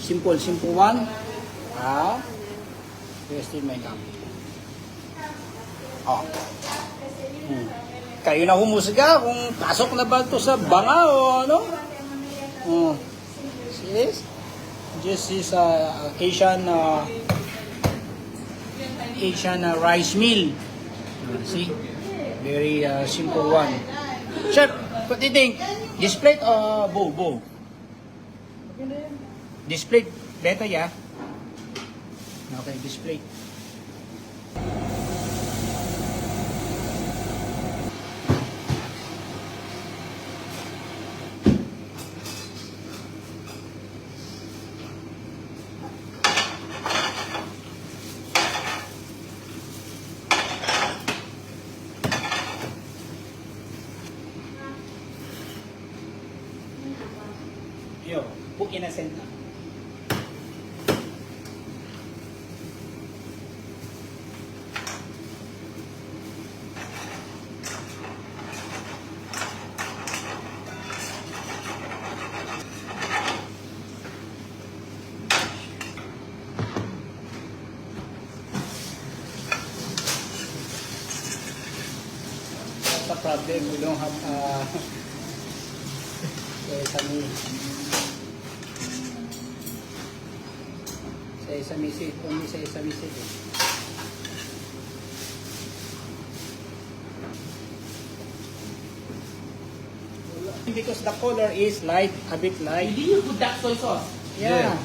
Simple, simple one. Ah, rested my gum. Oh. Kayo na humusga kung pasok na ba ito sa banga o ano? Oh. See this? This is Asian rice meal. See? Very simple one. Chef, what do you think? This plate or bowl? This plate better, yeah? Okay, this plate. Yo, put in a center. That's the problem. We don't have sesame seed, only sesame seed. Because the color is light, a bit light. Did you put that soy sauce? Yeah.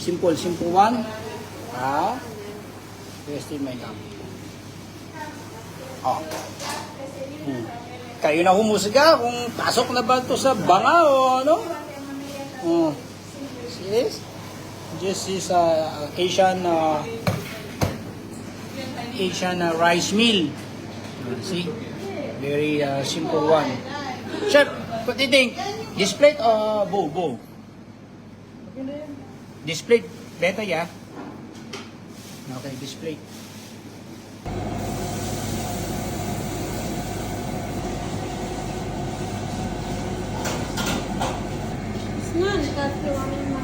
Simple, simple one. Ah, rested my gum. Oh. Kayo na humusga kung pasok na ba ito sa banga o ano? Oh. See this? This is Asian rice meal. See? Very simple one. Chef, what do you think? This plate or bowl? This plate better, yeah? Okay, this plate. It's not, that's the one.